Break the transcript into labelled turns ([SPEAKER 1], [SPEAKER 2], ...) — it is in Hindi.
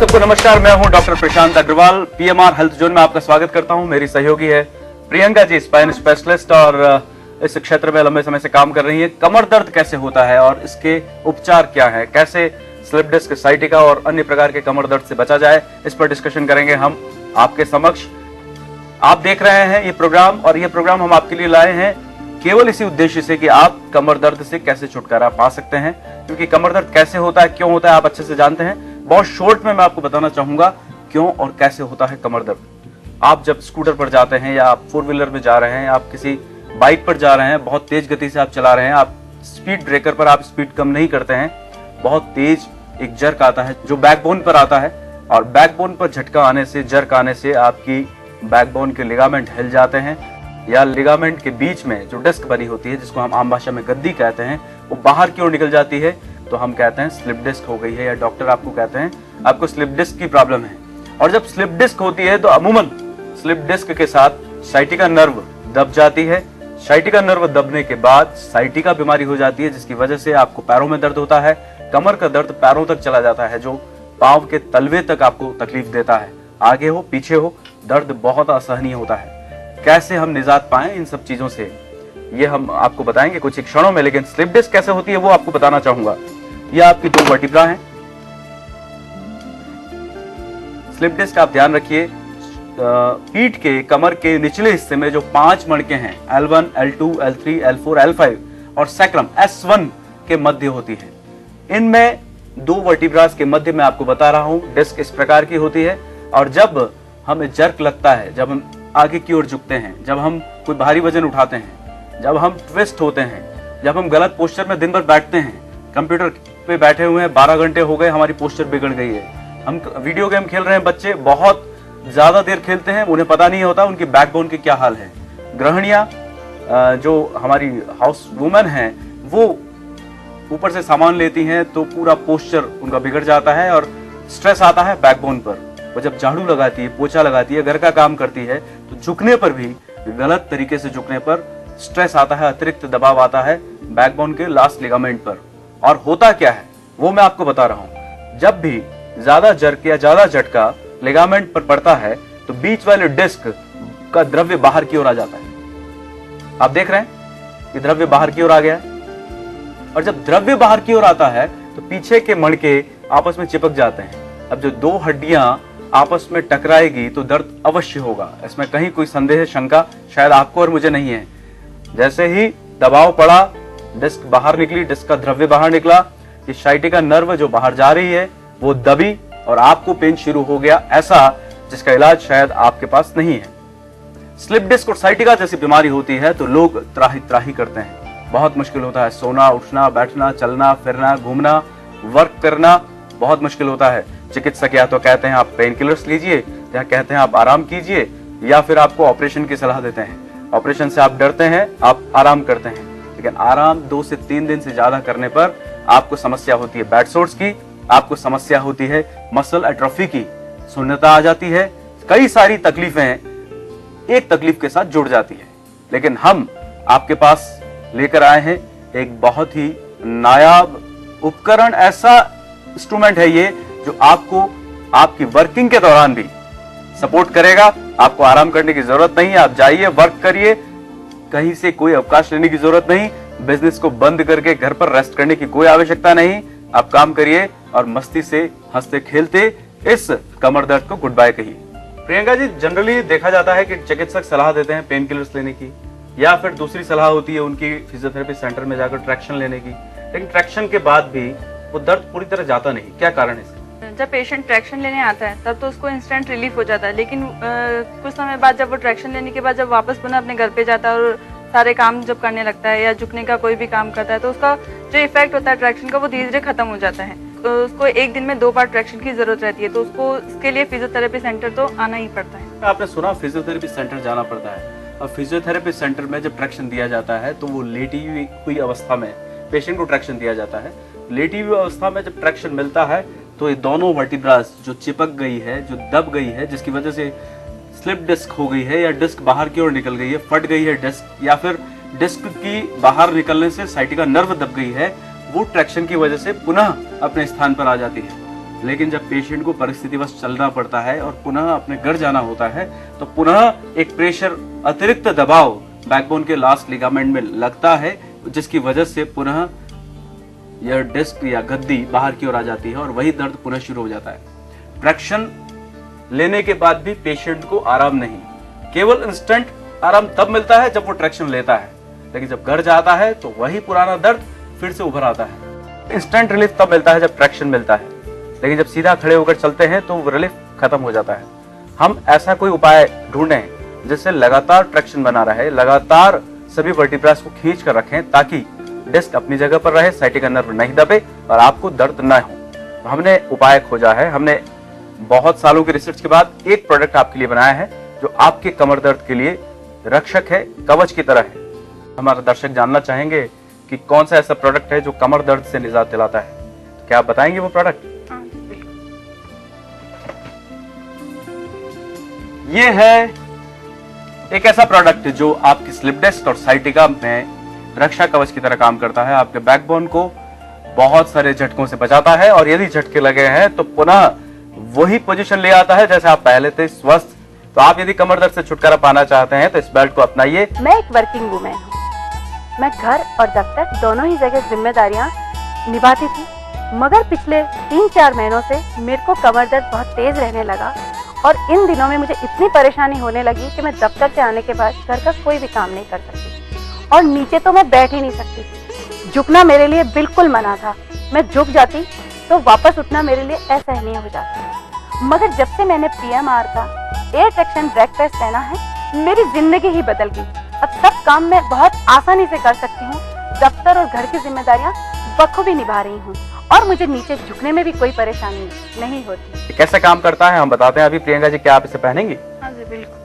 [SPEAKER 1] सबको नमस्कार। मैं हूं डॉक्टर प्रशांत अग्रवाल। पीएमआर हेल्थ जोन में आपका स्वागत करता हूं। मेरी सहयोगी है प्रियंका जी, स्पाइन स्पेशलिस्ट, और इस क्षेत्र में लंबे समय से काम कर रही है। कमर दर्द कैसे होता है और इसके उपचार क्या है, कैसे स्लिप डिस्क, साइटिका और अन्य प्रकार के कमर दर्द से बचा जाए, इस पर डिस्कशन करेंगे हम आपके समक्ष। आप देख रहे हैं ये प्रोग्राम, और ये प्रोग्राम हम आपके लिए लाए हैं केवल इसी उद्देश्य से कि आप कमर दर्द से कैसे छुटकारा पा सकते हैं, क्योंकि कमर दर्द कैसे होता है, क्यों होता है, आप अच्छे से जानते हैं। बहुत शॉर्ट में मैं आपको बताना चाहूंगा क्यों और कैसे होता है कमर दर्द। आप जब स्कूटर पर जाते हैं या आप 4 व्हीलर में जा रहे हैं, आप किसी बाइक पर जा रहे हैं, बहुत तेज गति से आप चला रहे हैं, आप स्पीड ब्रेकर पर आप स्पीड कम नहीं करते हैं, बहुत तेज एक जर्क आता है जो बैकबोन पर आता है, और बैकबोन पर झटका आने से, जर्क आने से आपकी बैकबोन के लिगामेंट हिल जाते हैं, या लिगामेंट के बीच में जो डिस्क बनी होती है, जिसको हम आम भाषा में गद्दी कहते हैं, वो बाहर की ओर निकल जाती है, तो हम कहते हैं स्लिप डिस्क हो गई है, या डॉक्टर आपको कहते हैं आपको स्लिप डिस्क की प्रॉब्लम है। और जब स्लिप डिस्क होती है तो अमूमन स्लिप डिस्क के साथ साइटिका नर्व दब जाती है। साइटिका नर्व दबने के बाद साइटिका बीमारी हो जाती है, जिसकी वजह से आपको पैरों में दर्द होता है। कमर का दर्द पैरों तक चला जाता है, जो पांव के तलवे तक आपको तकलीफ देता है। आगे हो पीछे हो, दर्द बहुत असहनीय होता है। कैसे हम निजात पाएं इन सब चीजों से, ये हम आपको बताएंगे कुछ ही क्षणों में। लेकिन स्लिप डिस्क कैसे होती है वो आपको बताना चाहूंगा। यह आपकी 2 वर्टिब्रा हैं। स्लिप डिस्क आप ध्यान रखिए, पीठ के, कमर के निचले हिस्से में जो 5 मणके हैं, L1, L2, L3, L4, L5 और सैक्रम S1 के मध्य होती है। इनमें 2 वर्टिब्रास के मध्य में आपको बता रहा हूं डिस्क इस प्रकार की होती है। और जब हमें जर्क लगता है, जब हम आगे की ओर झुकते हैं, जब हम कोई भारी वजन उठाते हैं, जब हम ट्विस्ट होते हैं, जब हम गलत पोस्चर में दिन भर बैठते हैं, कंप्यूटर पे बैठे हुए हैं, 12 घंटे हो गए, हमारी पोस्चर बिगड़ गई है, हम वीडियो गेम खेल रहे हैं, बच्चे बहुत ज्यादा देर खेलते हैं, उन्हें पता नहीं होता उनकी बैकबोन के क्या हाल है। गृहिणियां, जो हमारी हाउस वुमेन हैं, वो ऊपर से सामान लेती हैं तो पूरा पोस्चर उनका बिगड़ जाता है और स्ट्रेस आता है बैकबोन पर। वो जब झाड़ू लगाती है, पोछा लगाती है, घर का काम करती है, तो झुकने पर भी, गलत तरीके से झुकने पर स्ट्रेस आता है, अतिरिक्त दबाव आता है बैकबोन के लास्ट लिगामेंट पर। और होता क्या है वो मैं आपको बता रहा हूं। जब भी ज्यादा जर्क या ज्यादा झटका लिगामेंट पर पड़ता है तो बीच वाले डिस्क का द्रव्य बाहर की ओर आ जाता है। आप देख रहे हैं कि द्रव्य बाहर की ओर आ गया, और जब द्रव्य बाहर की ओर आता है तो पीछे के मणके आपस में चिपक जाते हैं। अब जो 2 हड्डियां आपस में टकराएगी तो दर्द अवश्य होगा, इसमें कहीं कोई संदेह, शंका शायद आपको और मुझे नहीं है। जैसे ही दबाव पड़ा, डिस्क बाहर निकली, डिस्क का द्रव्य बाहर निकला, ये साइटिका नर्व जो बाहर जा रही है वो दबी और आपको पेन शुरू हो गया, ऐसा जिसका इलाज शायद आपके पास नहीं है। स्लिप डिस्क और साइटिका जैसी बीमारी होती है तो लोग त्राही त्राही करते हैं, बहुत मुश्किल होता है, सोना, उठना, बैठना, चलना फिरना, घूमना, वर्क करना बहुत मुश्किल होता है। चिकित्सक या तो कहते हैं आप पेन किलर्स लीजिए, या कहते हैं आप आराम कीजिए, या फिर आपको ऑपरेशन की सलाह देते हैं। ऑपरेशन से आप डरते हैं, आप आराम करते हैं, लेकिन आराम 2 से 3 दिन से ज्यादा करने पर आपको समस्या होती है बैड सोर्स की, आपको समस्या होती है मसल एट्रोफी की, सुन्नता आ जाती है, कई सारी तकलीफें एक तकलीफ के साथ जुड़ जाती है। लेकिन हम आपके पास लेकर आए हैं एक बहुत ही नायाब उपकरण, ऐसा इंस्ट्रूमेंट है ये जो आपको आपकी वर्किंग के दौरान भी सपोर्ट करेगा। आपको आराम करने की जरूरत नहीं है, आप जाइए, वर्क करिए, कहीं से कोई अवकाश लेने की जरूरत नहीं, बिजनेस को बंद करके घर पर रेस्ट करने की कोई आवश्यकता नहीं। आप काम करिए और मस्ती से हंसते खेलते इस कमर दर्द को गुड बाय कहिए। प्रियंका जी, जनरली देखा जाता है कि चिकित्सक सलाह देते हैं पेन किलर्स लेने की, या फिर दूसरी सलाह होती है उनकी फिजियोथेरेपी सेंटर में जाकर ट्रैक्शन लेने की, लेकिन ट्रैक्शन के बाद भी वो दर्द पूरी तरह जाता नहीं, क्या कारण है इसका?
[SPEAKER 2] जब पेशेंट ट्रैक्शन लेने आता है तब तो उसको इंस्टेंट रिलीफ हो जाता है, लेकिन कुछ समय बाद जब वो ट्रैक्शन लेने के बाद जब वापस पुनः अपने घर पे जाता है और सारे काम जब करने लगता है या झुकने का कोई भी काम करता है, तो उसका जो इफेक्ट होता है ट्रैक्शन का वो धीरे धीरे खत्म हो जाता है। उसको एक दिन में 2 बार ट्रैक्शन की जरूरत रहती है, तो उसको इसके लिए फिजियोथेरेपी सेंटर तो आना ही पड़ता है।
[SPEAKER 1] आपने सुना फिजियोथेरेपी सेंटर जाना पड़ता है। अब फिजियोथेरेपी सेंटर में जब ट्रैक्शन दिया जाता है तो वो लेटी हुई अवस्था में पेशेंट को ट्रैक्शन दिया जाता है। लेटी हुई अवस्था में जब ट्रैक्शन मिलता है तो ये दोनों वर्टिब्रास जो चिपक गई है, जो दब गई है, जिसकी वजह से स्लिप डिस्क हो गई है, या डिस्क बाहर की ओर निकल गई है, फट गई है डिस्क, या फिर डिस्क की बाहर निकलने से साइटिका नर्व दब गई है, वो ट्रैक्शन की वजह से पुनः अपने स्थान पर आ जाती है। लेकिन जब पेशेंट को परिस्थितिवश चलना पड़ता है और पुनः अपने घर जाना होता है तो पुनः एक प्रेशर, अतिरिक्त दबाव बैकबोन के लास्ट लिगामेंट में लगता है, जिसकी वजह से पुनः यह डिस्क या गद्दी बाहर की ओर आ जाती है और वही दर्द पुनः शुरू हो जाता है। ट्रैक्शन लेने के बाद भी पेशेंट को आराम नहीं, केवल इंस्टेंट आराम तब मिलता है जब वो ट्रैक्शन लेता है, लेकिन जब घर जाता है तो वही पुराना दर्द फिर से उभर आता है। इंस्टेंट रिलीफ तब मिलता है जब ट्रैक्शन मिलता है, लेकिन जब सीधा खड़े होकर चलते हैं तो रिलीफ खत्म हो जाता है। हम ऐसा कोई उपाय ढूंढें जिससे लगातार ट्रैक्शन बना रहे, लगातार सभी वर्टिब्रास को खींच कर रखें ताकि डिस्क अपनी जगह पर रहे, साइटिका नर्व नहीं दबे और आपको दर्द न हो। हमने उपाय खोजा है, हमने बहुत सालों की रिसर्च के बाद एक प्रोडक्ट आपके लिए बनाया है जो आपके कमर दर्द के लिए रक्षक है, कवच की तरह है। हमारे दर्शक जानना चाहेंगे कि कौन सा ऐसा प्रोडक्ट है जो कमर दर्द से निजात दिलाता है, क्या आप बताएंगे वो प्रोडक्ट? ये है एक ऐसा प्रोडक्ट जो आपकी स्लिप डिस्क और साइटिका में रक्षा कवच की तरह काम करता है, आपके बैकबोन को बहुत सारे झटकों से बचाता है और यदि झटके लगे हैं तो पुनः वही पोजीशन ले आता है जैसे आप पहले थे, स्वस्थ। तो आप यदि कमर दर्द से छुटकारा पाना चाहते हैं तो इस बेल्ट को अपनाइए।
[SPEAKER 3] मैं एक वर्किंग वुमेन हूँ। मैं घर और दफ्तर दोनों ही जगह जिम्मेदारियाँ निभाती थी, मगर पिछले 3-4 महीनों से मेरे को कमर दर्द बहुत तेज रहने लगा और इन दिनों में मुझे इतनी परेशानी होने लगी कि मैं दफ्तर से आने के बाद घर का कोई भी काम नहीं कर सकती और नीचे तो मैं बैठ ही नहीं सकती। झुकना मेरे लिए बिल्कुल मना था। मैं झुक जाती तो वापस उठना मेरे लिए असहनीय हो जाता। मगर जब से मैंने PMR का एयर ट्रैक्शन ब्रेक प्रेस पहना है, मेरी जिंदगी ही बदल गई। अब सब काम मैं बहुत आसानी से कर सकती हूँ। दफ्तर और घर की जिम्मेदारियाँ बखूबी निभा रही हूँ और मुझे नीचे झुकने में भी कोई परेशानी नहीं होती।
[SPEAKER 1] कैसे काम करता है हम बताते हैं अभी। प्रियंका जी, क्या आप इसे पहनेंगी?
[SPEAKER 2] हाँ जी बिल्कुल।